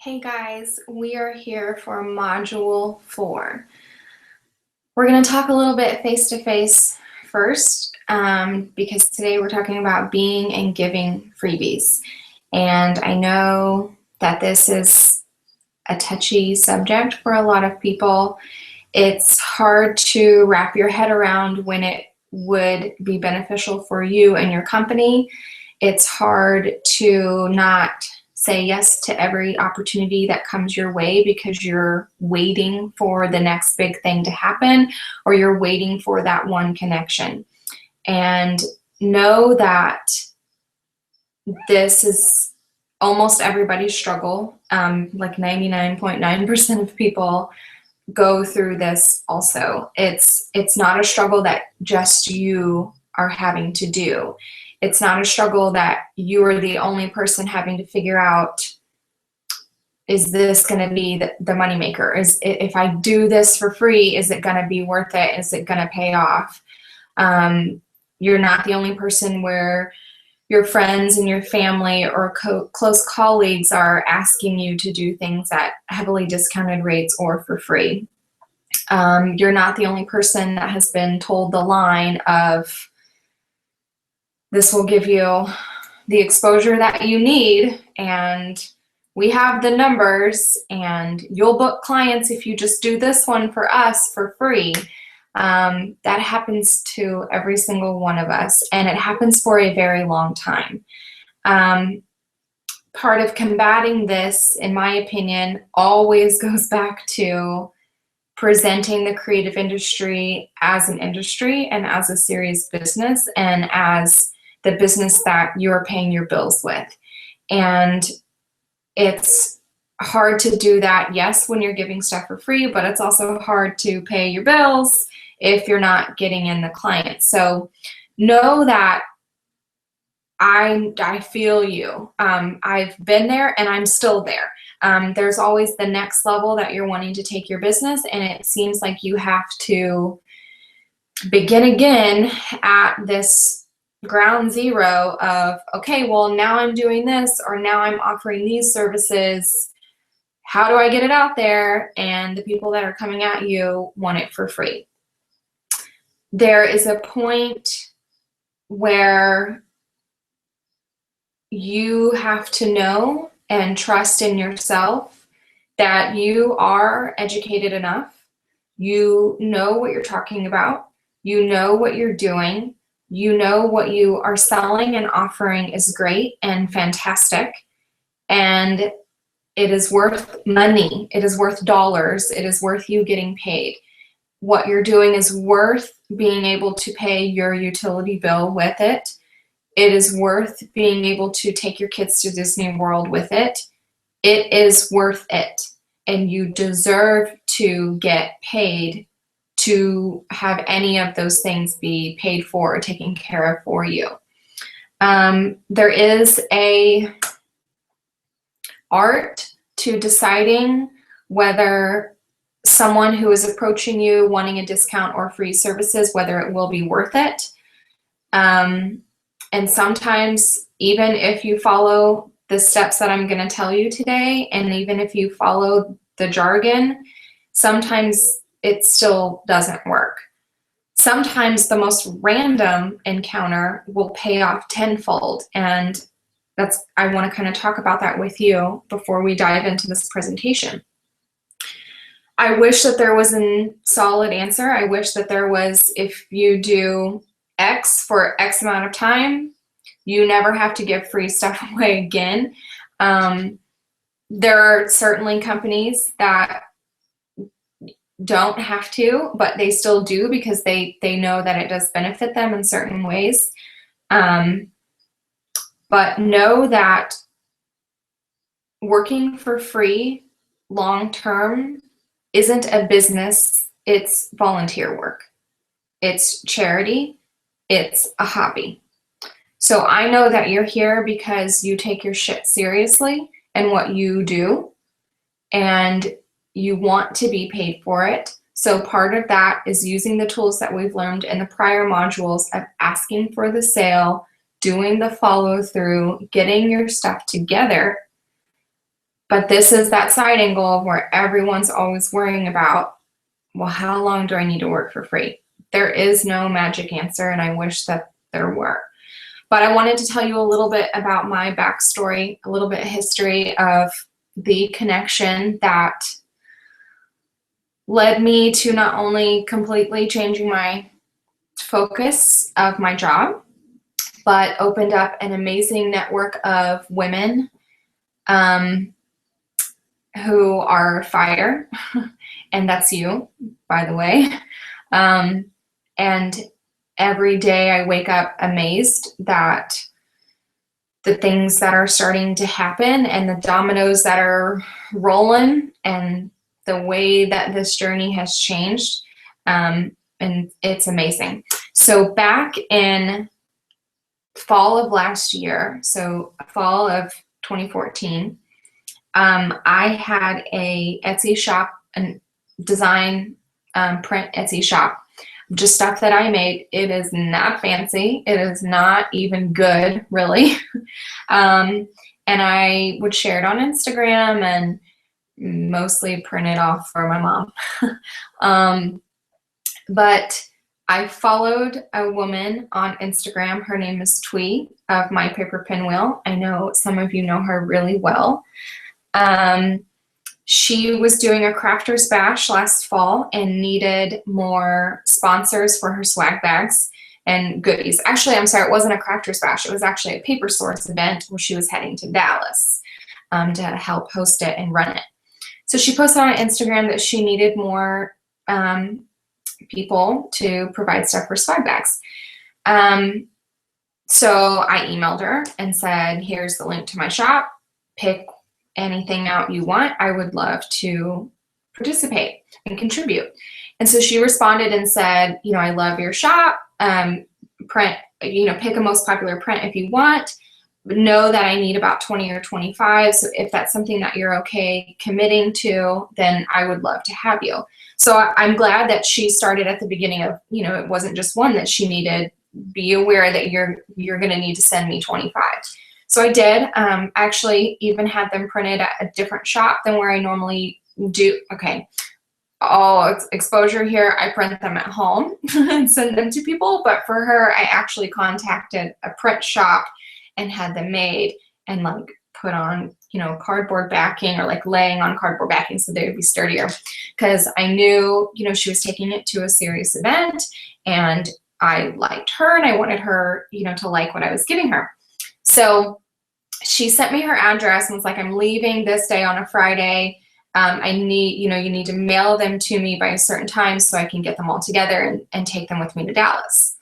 Hey guys, we are here for Module 4. We're going to talk a little bit face-to-face first because today we're talking about being and giving freebies. And I know that this is a touchy subject for a lot of people. It's hard to wrap your head around when it would be beneficial for you and your company. It's hard to not say yes to every opportunity that comes your way because you're waiting for the next big thing to happen, or you're waiting for that one connection. And know that this is almost everybody's struggle. Like 99.9% of people go through this also. It's not a struggle that just you are having to do. It's not a struggle that you are the only person having to figure out, is this going to be the moneymaker? If I do this for free, is it going to be worth it? Is it going to pay off? You're not the only person where your friends and your family or close colleagues are asking you to do things at heavily discounted rates or for free. You're not the only person that has been told the line of, this will give you the exposure that you need, and we have the numbers, and you'll book clients if you just do this one for us for free. That happens to every single one of us, and it happens for a very long time. Part of combating this, in my opinion, always goes back to presenting the creative industry as an industry and as a serious business and as the business that you're paying your bills with. And it's hard to do that, yes, when you're giving stuff for free, but it's also hard to pay your bills if you're not getting in the clients. So know that I feel you. I've been there and I'm still there. There's always the next level that you're wanting to take your business, and it seems like you have to begin again at this ground zero of, okay, well, now I'm doing this, or now I'm offering these services. How do I get it out there? And the people that are coming at you want it for free. There is a point where you have to know and trust in yourself that you are educated enough. You know what you're talking about. You know what you're doing. You know what you are selling and offering is great and fantastic, and it is worth money. It is worth dollars. It is worth you getting paid. What you're doing is worth being able to pay your utility bill with it. It is worth being able to take your kids to Disney World with it. It is worth it, and you deserve to get paid to have any of those things be paid for or taken care of for you. There is a art to deciding whether someone who is approaching you wanting a discount or free services, whether it will be worth it. And sometimes, even if you follow the steps that I'm going to tell you today, and even if you follow the jargon, sometimes it still doesn't work. Sometimes the most random encounter will pay off tenfold, and I want to kind of talk about that with you before we dive into this presentation. I wish that there was a solid answer. I wish that there was, if you do X for X amount of time, you never have to give free stuff away again. There are certainly companies that don't have to, but they still do because they know that it does benefit them in certain ways. But know that working for free long term isn't a business. It's volunteer work. It's charity. It's a hobby. So I know that you're here because you take your shit seriously and what you do, and you want to be paid for it. So part of that is using the tools that we've learned in the prior modules of asking for the sale, doing the follow through, getting your stuff together, But this is that side angle where everyone's always worrying about, well, how long do I need to work for free? There is no magic answer, and I wish that there were. But I wanted to tell you a little bit about my backstory, a little bit of history of the connection that led me to not only completely changing my focus of my job, but opened up an amazing network of women who are fire, and that's you, by the way. And every day I wake up amazed that the things that are starting to happen and the dominoes that are rolling and the way that this journey has changed. And it's amazing. So back in fall of last year, so fall of 2014, I had a Etsy shop, and design print Etsy shop, just stuff that I made. It is not fancy. It is not even good, really. And I would share it on Instagram and mostly print it off for my mom. But I followed a woman on Instagram. Her name is Twee of My Paper Pinwheel. I know some of you know her really well. She was doing a crafters bash last fall and needed more sponsors for her swag bags and goodies. Actually, I'm sorry, it wasn't a crafters bash. It was actually a paper source event where she was heading to Dallas to help host it and run it. So she posted on Instagram that she needed more people to provide stuff for swag bags. So I emailed her and said, here's the link to my shop. Pick anything out you want. I would love to participate and contribute. And so she responded and said, I love your shop. Print, pick a most popular print if you want. But know that I need about 20 or 25. So if that's something that you're okay committing to, then I would love to have you. So I'm glad that she started at the beginning of, it wasn't just one that she needed. Be aware that you're going to need to send me 25. So I did. Actually even had them printed at a different shop than where I normally do. Okay. All exposure here. I print them at home and send them to people. But for her, I actually contacted a print shop and had them made and put on, cardboard backing or laying on cardboard backing so they would be sturdier. Because I knew, she was taking it to a serious event, and I liked her and I wanted her, to like what I was giving her. So she sent me her address and was like, I'm leaving this day on a Friday. I need, you need to mail them to me by a certain time so I can get them all together and take them with me to Dallas.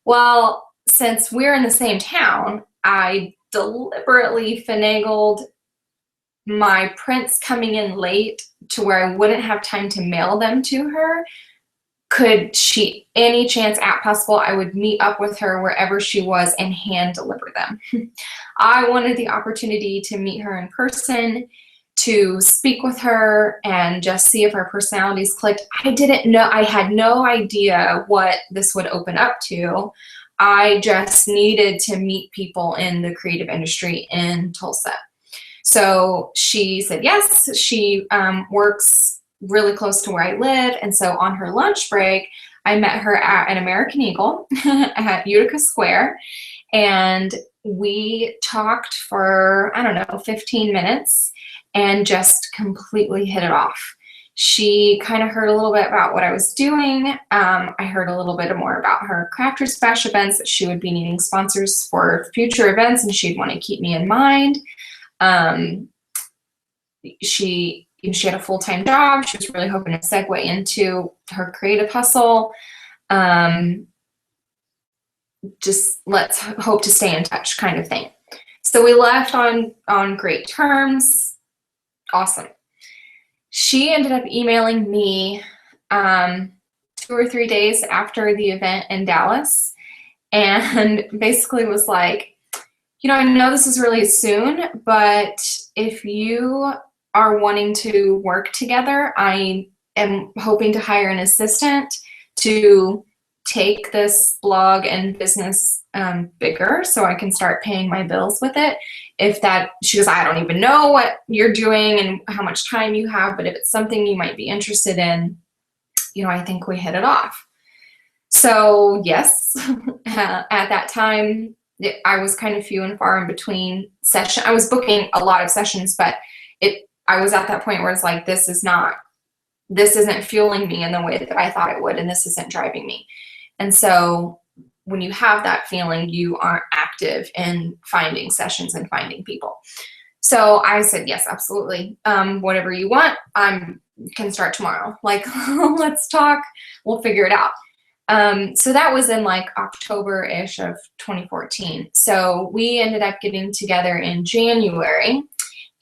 Well, since we're in the same town, I deliberately finagled my prints coming in late to where I wouldn't have time to mail them to her. Could she, any chance at possible, I would meet up with her wherever she was and hand deliver them. I wanted the opportunity to meet her in person, to speak with her and just see if our personalities clicked. I didn't know, I had no idea what this would open up to. I just needed to meet people in the creative industry in Tulsa. So she said yes. She works really close to where I live. And so on her lunch break, I met her at an American Eagle at Utica Square. And we talked for, 15 minutes and just completely hit it off. She kind of heard a little bit about what I was doing. I heard a little bit more about her Crafters Bash events, that she would be needing sponsors for future events and she'd want to keep me in mind. She had a full-time job. She was really hoping to segue into her creative hustle. Just let's hope to stay in touch kind of thing. So we left on great terms. Awesome. She ended up emailing me 2 or 3 days after the event in Dallas and basically was like, I know this is really soon, but if you are wanting to work together, I am hoping to hire an assistant to take this blog and business bigger so I can start paying my bills with it. she goes, I don't even know what you're doing and how much time you have, but if it's something you might be interested in, I think we hit it off. So yes, at that time, I was kind of few and far in between sessions. I was booking a lot of sessions, but I was at that point where it's like, this isn't fueling me in the way that I thought it would, and this isn't driving me. And so when you have that feeling, you aren't active in finding sessions and finding people. So I said, yes, absolutely. Whatever you want, can start tomorrow. Like, let's talk. We'll figure it out. So that was in like October-ish of 2014. So we ended up getting together in January,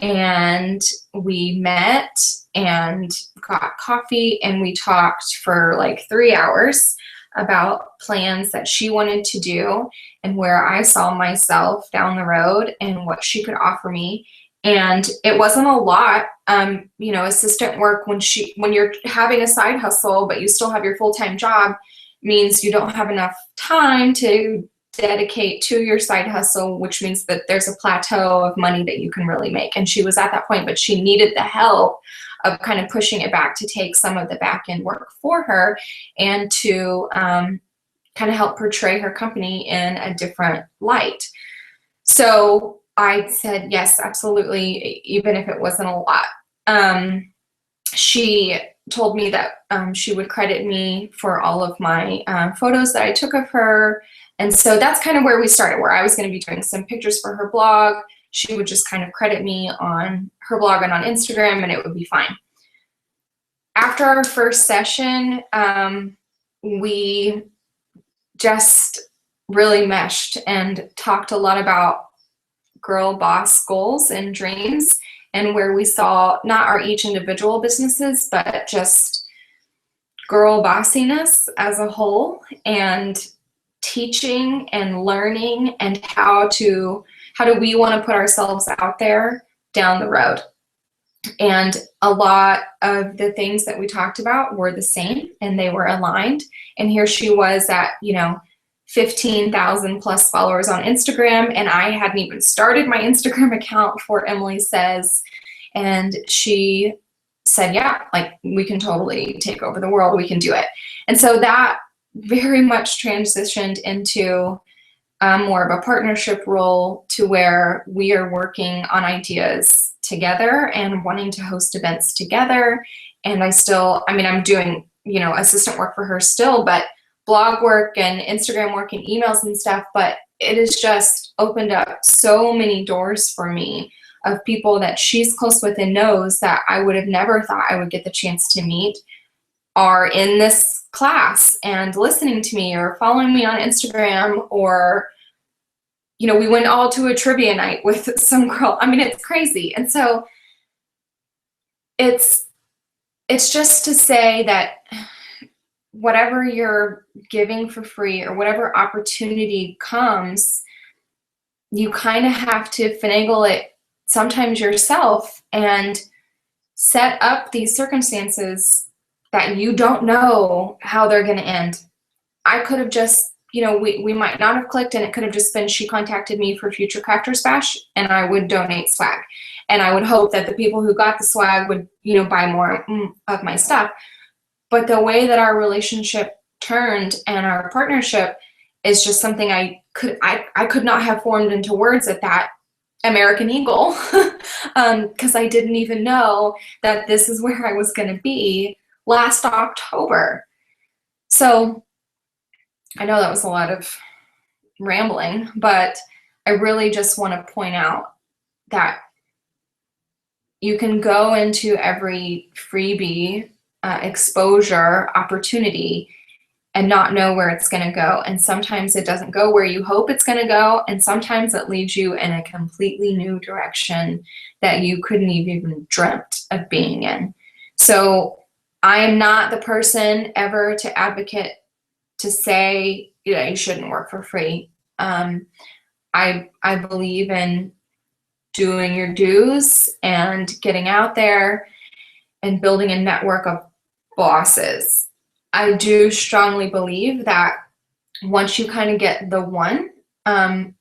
and we met and got coffee, and we talked for like 3 hours about plans that she wanted to do and where I saw myself down the road and what she could offer me. And it wasn't a lot. Assistant work, when you're having a side hustle but you still have your full-time job, means you don't have enough time to dedicate to your side hustle, which means that there's a plateau of money that you can really make. And she was at that point, but she needed the help of kind of pushing it back to take some of the back end work for her and to kind of help portray her company in a different light. So I said, yes, absolutely, even if it wasn't a lot. She told me that she would credit me for all of my photos that I took of her. And so that's kind of where we started, where I was going to be doing some pictures for her blog. She would just kind of credit me on her blog and on Instagram, and it would be fine. After our first session, we just really meshed and talked a lot about girl boss goals and dreams, and where we saw not our each individual businesses, but just girl bossiness as a whole, and teaching and learning, and how do we want to put ourselves out there down the road. And a lot of the things that we talked about were the same, and they were aligned. And here she was at 15,000 plus followers on Instagram, and I hadn't even started my Instagram account before Emily says, and she said, yeah, like, we can totally take over the world, we can do it. And so that very much transitioned into more of a partnership role, to where we are working on ideas together and wanting to host events together. And I'm doing, assistant work for her still, but blog work and Instagram work and emails and stuff, but it has just opened up so many doors for me of people that she's close with and knows that I would have never thought I would get the chance to meet, are in this class and listening to me or following me on Instagram, or, we went all to a trivia night with some girl. I mean, it's crazy. And so it's just to say that whatever you're giving for free or whatever opportunity comes, you kind of have to finagle it sometimes yourself and set up these circumstances that you don't know how they're going to end. I could have just, we might not have clicked, and it could have just been she contacted me for future Crafters Bash, and I would donate swag. And I would hope that the people who got the swag would, buy more of my stuff. But the way that our relationship turned and our partnership is just something I could not have formed into words at that American Eagle, because I didn't even know that this is where I was going to be last October. So I know that was a lot of rambling, but I really just want to point out that you can go into every freebie exposure opportunity and not know where it's going to go. And sometimes it doesn't go where you hope it's going to go. And sometimes it leads you in a completely new direction that you couldn't have even dreamt of being in. So I am not the person ever to advocate to say, you shouldn't work for free. I believe in doing your dues and getting out there and building a network of bosses. I do strongly believe that once you kind of get the one,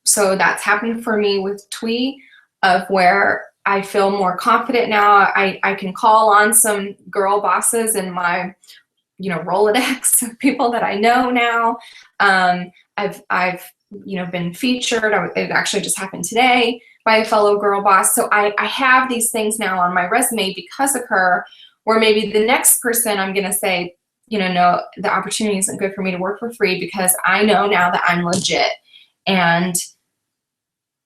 so that's happened for me with Twee. of where I feel more confident now. I can call on some girl bosses in my, Rolodex of people that I know now. I've been featured. It actually just happened today by a fellow girl boss. So I have these things now on my resume because of her, where maybe the next person I'm going to say, no, the opportunity isn't good for me to work for free because I know now that I'm legit and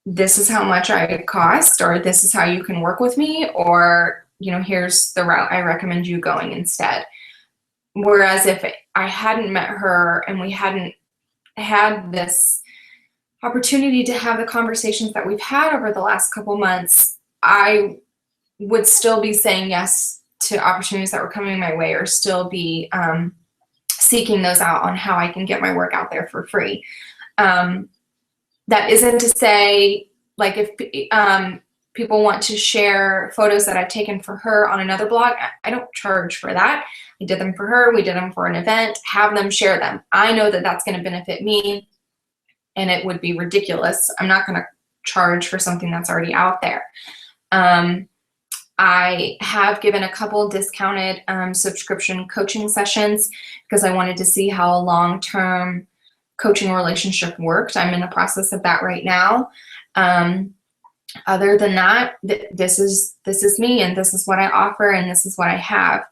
this is how much I cost, or this is how you can work with me, or, here's the route I recommend you going instead. Whereas if I hadn't met her and we hadn't had this opportunity to have the conversations that we've had over the last couple months, I would still be saying yes to opportunities that were coming my way, or still be seeking those out on how I can get my work out there for free. That isn't to say, like, if people want to share photos that I've taken for her on another blog, I don't charge for that. I did them for her. We did them for an event. Have them share them. I know that that's going to benefit me, and it would be ridiculous. I'm not going to charge for something that's already out there. I have given a couple discounted subscription coaching sessions because I wanted to see how a long-term coaching relationship worked. I'm in the process of that right now. Other than that, this is me, and this is what I offer, and this is what I have.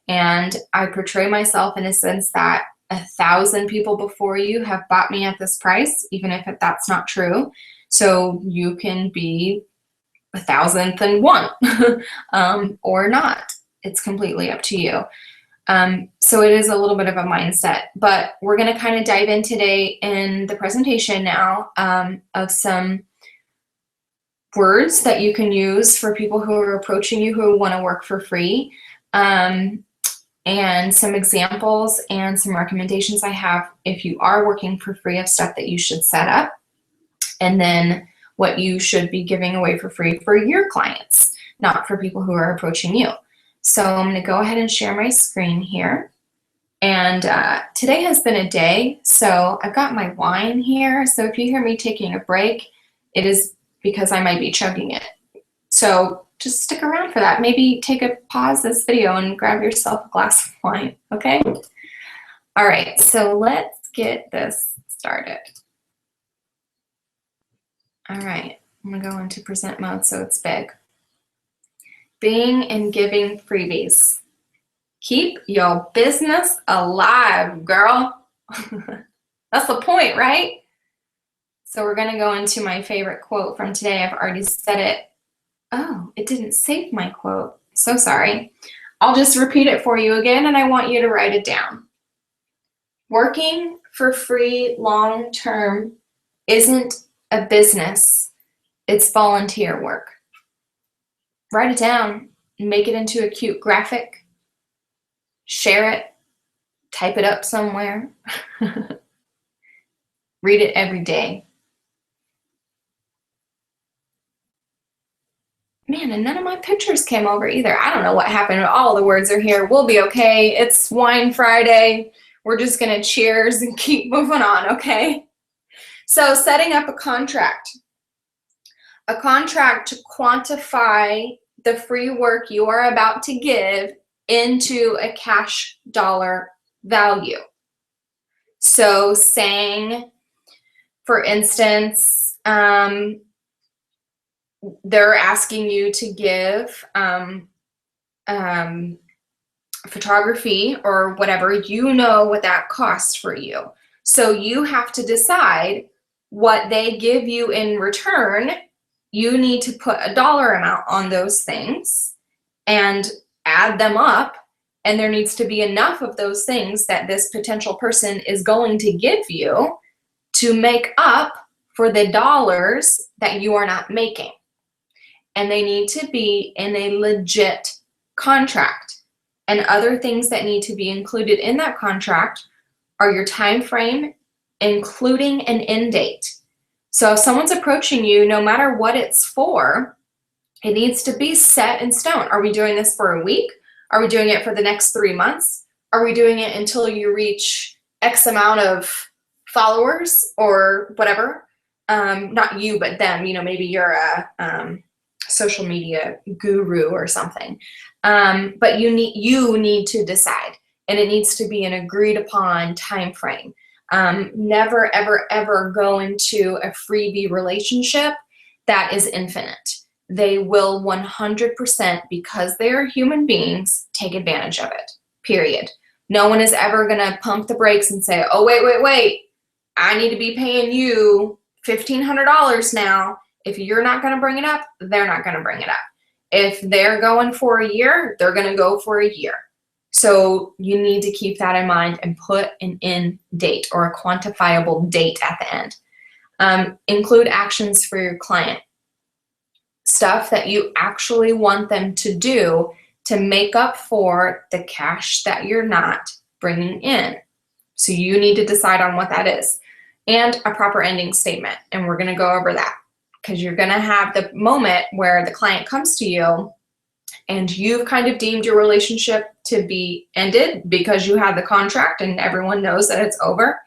And I portray myself in a sense that 1,000 people before you have bought me at this price, even if that's not true. So you can be 1,001 or not. It's completely up to you. So it is a little bit of a mindset, but we're going to kind of dive in today in the presentation now of some words that you can use for people who are approaching you who want to work for free, and some examples and some recommendations I have if you are working for free of stuff that you should set up, and then what you should be giving away for free for your clients, not for people who are approaching you. So I'm going to go ahead and share my screen here. And today has been a day, so I've got my wine here. So if you hear me taking a break, it is because I might be chugging it. So just stick around for that. Maybe pause this video and grab yourself a glass of wine, okay? All right, so let's get this started. All right, I'm gonna go into present mode so it's big. Being and giving freebies. Keep your business alive, girl. That's the point, right? So we're gonna go into my favorite quote from today. I've already said it. Oh, it didn't save my quote. So sorry. I'll just repeat it for you again, and I want you to write it down. Working for free long-term isn't a business, it's volunteer work. Write it down, make it into a cute graphic, share it, type it up somewhere. Read it every day. Man, and none of my pictures came over either. I don't know what happened. All the words are here. We'll be okay. It's Wine Friday. We're just going to cheers and keep moving on, okay? So setting up a contract. A contract to quantify the free work you are about to give into a cash dollar value. So saying, for instance, they're asking you to give photography or whatever, you know what that costs for you. So you have to decide what they give you in return. You need to put a dollar amount on those things and add them up. And there needs to be enough of those things that this potential person is going to give you to make up for the dollars that you are not making. And they need to be in a legit contract. And other things that need to be included in that contract are your time frame, including an end date. So if someone's approaching you, no matter what it's for, it needs to be set in stone. Are we doing this for a week? Are we doing it for the next 3 months? Are we doing it until you reach X amount of followers or whatever? Not you, but them. You know, maybe you're a social media guru or something. But you need to decide, and it needs to be an agreed upon time frame. Never, ever, ever go into a freebie relationship that is infinite. They will 100%, because they are human beings, take advantage of it, period. No one is ever going to pump the brakes and say, oh, wait, I need to be paying you $1,500 now. If you're not going to bring it up, they're not going to bring it up. If they're going for a year, they're going to go for a year. So you need to keep that in mind and put an end date or a quantifiable date at the end. Include actions for your client. Stuff that you actually want them to do to make up for the cash that you're not bringing in. So you need to decide on what that is. And a proper ending statement. And we're going to go over that, because you're going to have the moment where the client comes to you and you've kind of deemed your relationship to be ended because you have the contract and everyone knows that it's over.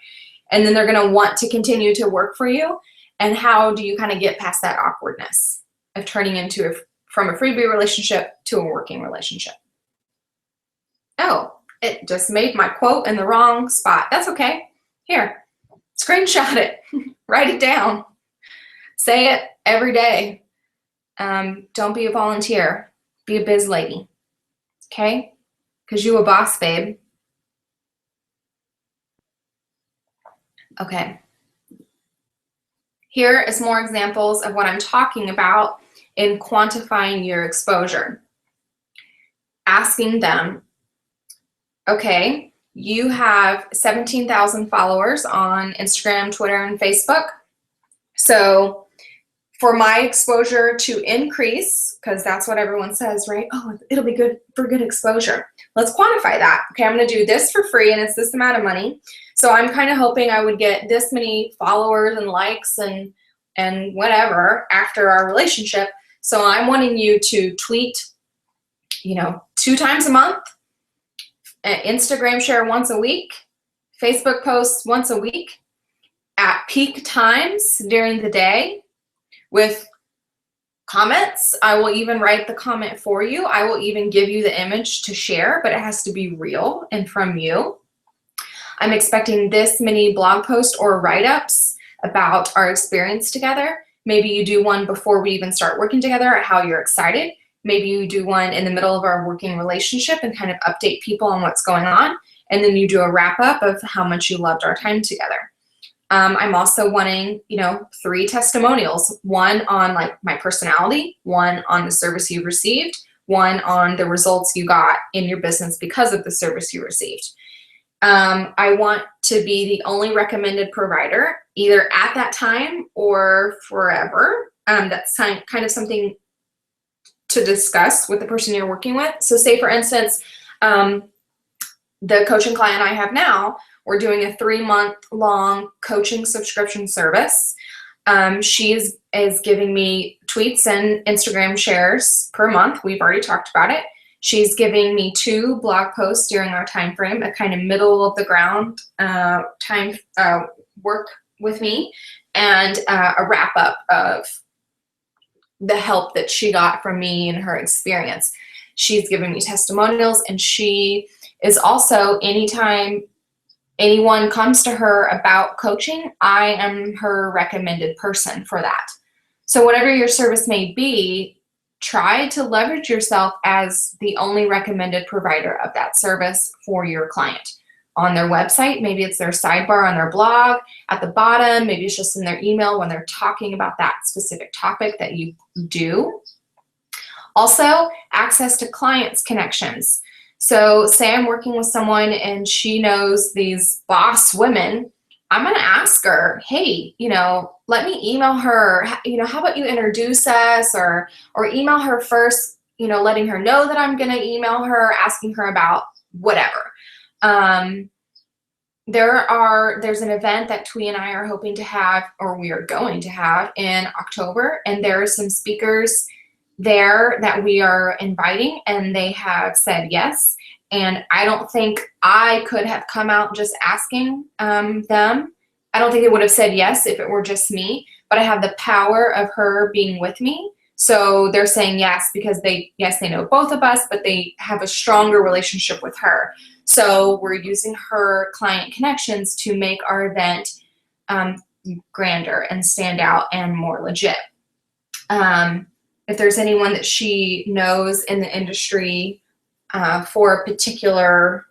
And then they're going to want to continue to work for you. And how do you kind of get past that awkwardness of turning into from a freebie relationship to a working relationship? Oh, it just made my quote in the wrong spot. That's okay. Here, screenshot it, write it down, say it every day. Don't be a volunteer, be a biz lady, okay? Because you a boss, babe. Okay. Here is more examples of what I'm talking about in quantifying your exposure. Asking them, okay, you have 17,000 followers on Instagram, Twitter, and Facebook. So for my exposure to increase, because that's what everyone says, right? Oh, it'll be good for good exposure. Let's quantify that. Okay, I'm going to do this for free, and it's this amount of money. So I'm kind of hoping I would get this many followers and likes and whatever after our relationship. So I'm wanting you to tweet, 2 times a month, Instagram share once a week, Facebook posts once a week at peak times during the day with comments. I will even write the comment for you. I will even give you the image to share, but it has to be real and from you. I'm expecting this many blog posts or write-ups about our experience together. Maybe you do one before we even start working together, how you're excited. Maybe you do one in the middle of our working relationship and kind of update people on what's going on. And then you do a wrap up of how much you loved our time together. I'm also wanting, 3 testimonials, one on like my personality, one on the service you received, one on the results you got in your business because of the service you received. I want to be the only recommended provider, either at that time or forever. That's kind of something to discuss with the person you're working with. So say, for instance, the coaching client I have now, we're doing a 3-month-long coaching subscription service. She is giving me tweets and Instagram shares per month. We've already talked about it. She's giving me 2 blog posts during our time frame, a kind of middle of the ground time work with me, and a wrap up of the help that she got from me and her experience. She's giving me testimonials, and she is also, anytime anyone comes to her about coaching, I am her recommended person for that. So whatever your service may be, try to leverage yourself as the only recommended provider of that service for your client. On their website, maybe it's their sidebar on their blog, at the bottom, maybe it's just in their email when they're talking about that specific topic that you do. Also, access to clients' connections. So say I'm working with someone and she knows these boss women, I'm going to ask her, hey, let me email her, how about you introduce us, or email her first, letting her know that I'm going to email her, asking her about whatever. There's an event that Twee and I are hoping to have, or we are going to have in October, and there are some speakers there that we are inviting, and they have said yes. And I don't think I could have come out just asking them. I don't think they would have said yes if it were just me, but I have the power of her being with me So they're saying yes because they know both of us, but they have a stronger relationship with her. So we're using her client connections to make our event grander and stand out and more legit. If there's anyone that she knows in the industry for a particular,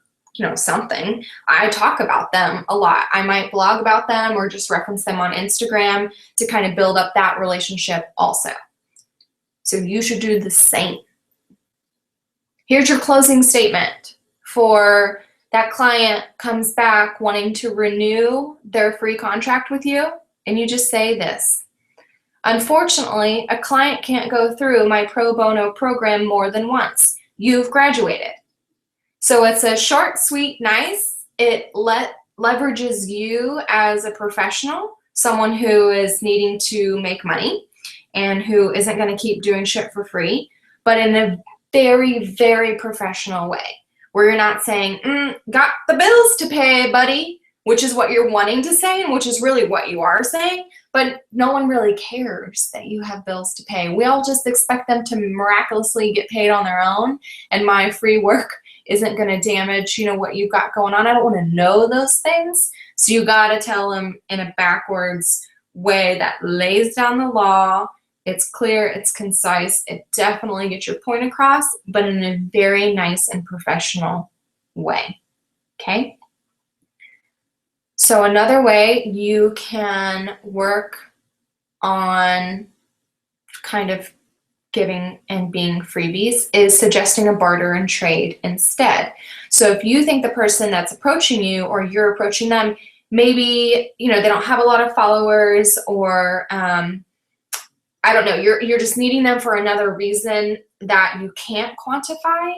something, I talk about them a lot. I might blog about them or just reference them on Instagram to kind of build up that relationship also. So you should do the same. Here's your closing statement for that client comes back wanting to renew their free contract with you, and you just say this: unfortunately, a client can't go through my pro bono program more than once. You've graduated. So it's a short, sweet, nice. It leverages you as a professional, someone who is needing to make money and who isn't going to keep doing shit for free, but in a very, very professional way, where you're not saying, got the bills to pay, buddy, which is what you're wanting to say and which is really what you are saying, but no one really cares that you have bills to pay. We all just expect them to miraculously get paid on their own, and my free work isn't going to damage, what you've got going on. I don't want to know those things. So you got to tell them in a backwards way that lays down the law. It's clear, it's concise, it definitely gets your point across, but in a very nice and professional way, okay? So another way you can work on kind of giving and being freebies is suggesting a barter and trade instead. So if you think the person that's approaching you or you're approaching them, maybe, they don't have a lot of followers, or I don't know, you're just needing them for another reason that you can't quantify.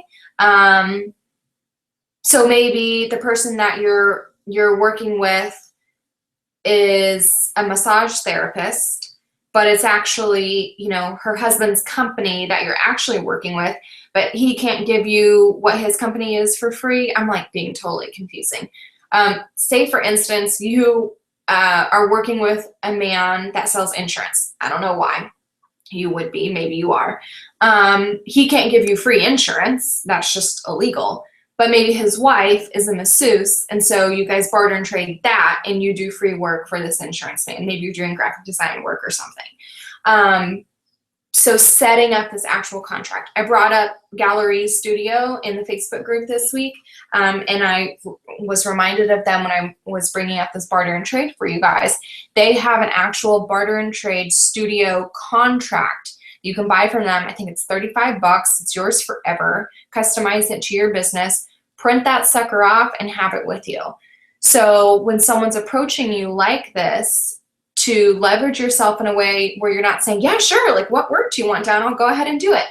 So maybe the person that you're working with is a massage therapist, but it's actually, her husband's company that you're actually working with, but he can't give you what his company is for free. I'm like being totally confusing. Say for instance, you are working with a man that sells insurance. I don't know why you would be, maybe you are. He can't give you free insurance. That's just illegal. But maybe his wife is a masseuse, and so you guys barter and trade that, and you do free work for this insurance man. Maybe you're doing graphic design work or something. So setting up this actual contract. I brought up Gallery Studio in the Facebook group this week, and I was reminded of them when I was bringing up this barter and trade for you guys. They have an actual barter and trade studio contract. You can buy from them. I think it's $35. It's yours forever. Customize it to your business. Print that sucker off and have it with you. So when someone's approaching you like this, to leverage yourself in a way where you're not saying, yeah, sure, like what work do you want done? I'll go ahead and do it.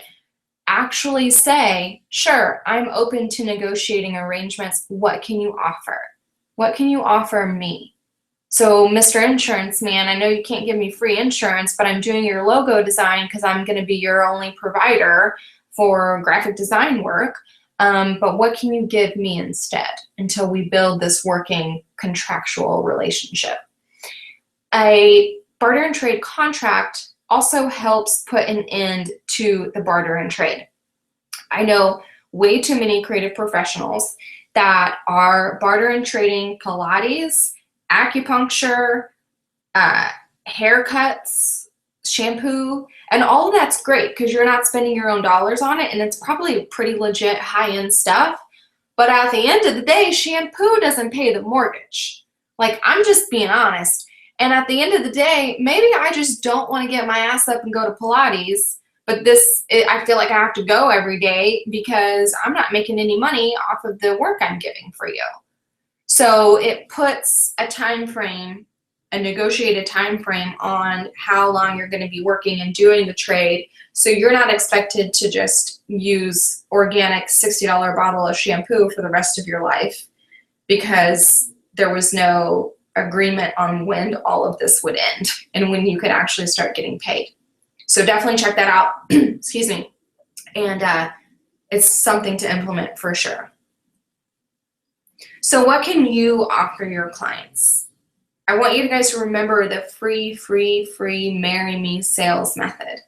Actually say, sure, I'm open to negotiating arrangements. What can you offer? What can you offer me? So Mr. Insurance Man, I know you can't give me free insurance, but I'm doing your logo design because I'm going to be your only provider for graphic design work. But what can you give me instead until we build this working contractual relationship? A barter and trade contract also helps put an end to the barter and trade. I know way too many creative professionals that are barter and trading Pilates, acupuncture, haircuts, shampoo, and all of that's great because you're not spending your own dollars on it, and it's probably pretty legit high-end stuff. But at the end of the day, shampoo doesn't pay the mortgage. Like, I'm just being honest. And at the end of the day, maybe I just don't want to get my ass up and go to Pilates, but I feel like I have to go every day because I'm not making any money off of the work I'm giving for you. So it puts a time frame, a negotiated time frame on how long you're going to be working and doing the trade. So you're not expected to just use organic $60 bottle of shampoo for the rest of your life because there was no agreement on when all of this would end and when you could actually start getting paid. So definitely check that out. Excuse me. And it's something to implement for sure. So what can you offer your clients? I want you guys to remember the free marry me sales method.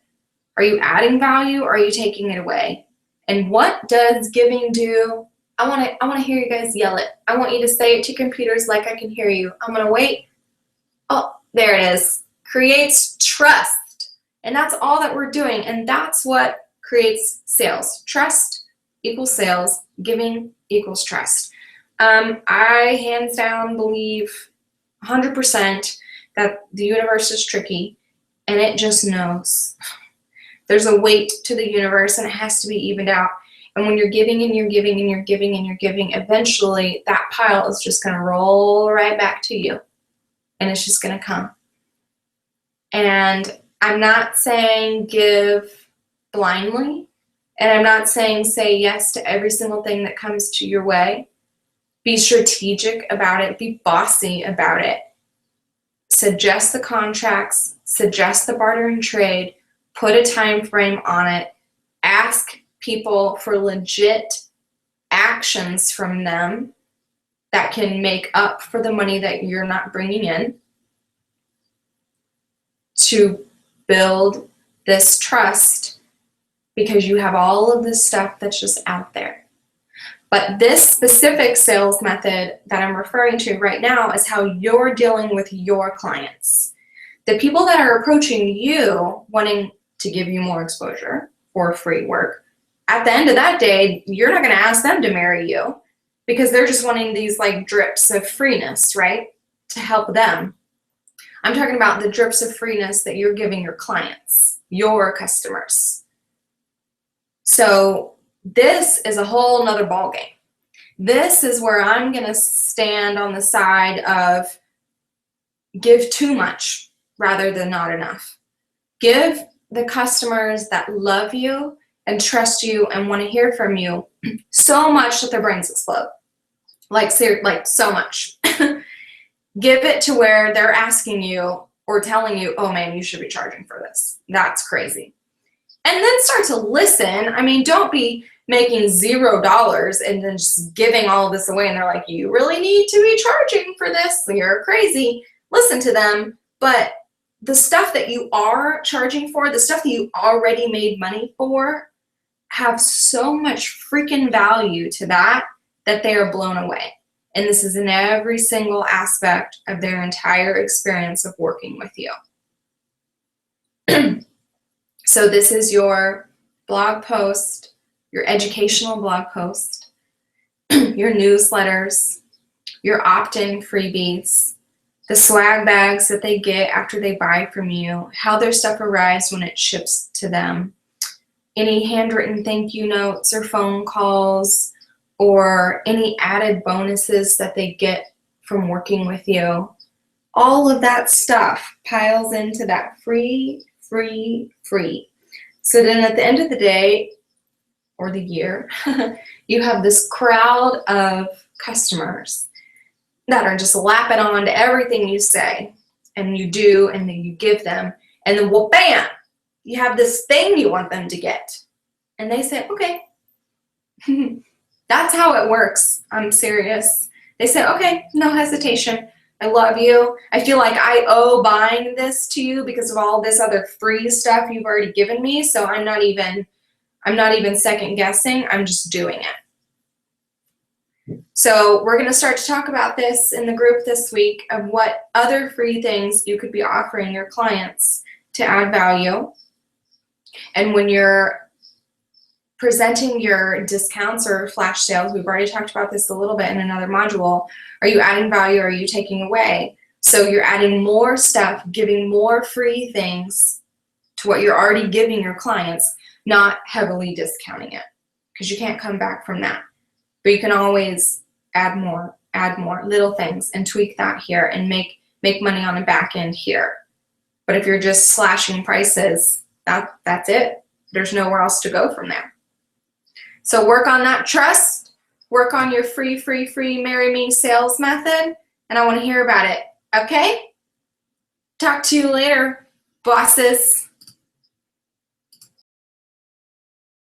Are you adding value or are you taking it away? And what does giving do? I want to hear you guys yell it. I want you to say it to computers like I can hear you. I'm going to wait. Oh, there it is. Creates trust. And that's all that we're doing. And that's what creates sales. Trust equals sales. Giving equals trust. I hands down believe 100% that the universe is tricky and it just knows. There's a weight to the universe and it has to be evened out. And when you're giving and you're giving and you're giving and you're giving, eventually that pile is just going to roll right back to you. And it's just going to come. And I'm not saying give blindly. And I'm not saying say yes to every single thing that comes to your way. Be strategic about it. Be bossy about it. Suggest the contracts. Suggest the barter and trade. Put a time frame on it. Ask people for legit actions from them that can make up for the money that you're not bringing in to build this trust, because you have all of this stuff that's just out there. But this specific sales method that I'm referring to right now is how you're dealing with your clients. The people that are approaching you wanting to give you more exposure for free work, at the end of that day, you're not going to ask them to marry you because they're just wanting these like drips of freeness, right? To help them. I'm talking about the drips of freeness that you're giving your clients, your customers. So this is a whole nother ballgame. This is where I'm going to stand on the side of give too much rather than not enough. Give the customers that love you and trust you and want to hear from you so much that their brains explode. Like so much. Give it to where they're asking you or telling you, oh man, you should be charging for this. That's crazy. And then start to listen. I mean, don't be making $0 and then just giving all of this away. And they're like, you really need to be charging for this. You're crazy. Listen to them. But the stuff that you are charging for, the stuff that you already made money for, have so much freaking value to that they are blown away. And this is in every single aspect of their entire experience of working with you. So this is your blog post, your educational blog post, your newsletters, your opt-in freebies, the swag bags that they get after they buy from you, how their stuff arrives when it ships to them, any handwritten thank you notes or phone calls, or any added bonuses that they get from working with you. All of that stuff piles into that free. So then at the end of the day, or the year, you have this crowd of customers that are just lapping on to everything you say and you do and then you give them. And then, well, bam, you have this thing you want them to get. And they say, okay. That's how it works. I'm serious. They say, okay, no hesitation. I love you. I feel like I owe buying this to you because of all this other free stuff you've already given me. So I'm not even second guessing. I'm just doing it. So we're going to start to talk about this in the group this week of what other free things you could be offering your clients to add value. And when you're presenting your discounts or flash sales, we've already talked about this a little bit in another module. Are you adding value or are you taking away? So you're adding more stuff, giving more free things to what you're already giving your clients, not heavily discounting it, because you can't come back from that. But you can always add more little things and tweak that here and make money on the back end here. But if you're just slashing prices, that's it. There's nowhere else to go from there. So work on that trust, work on your free marry me sales method, and I want to hear about it. Okay? Talk to you later, bosses.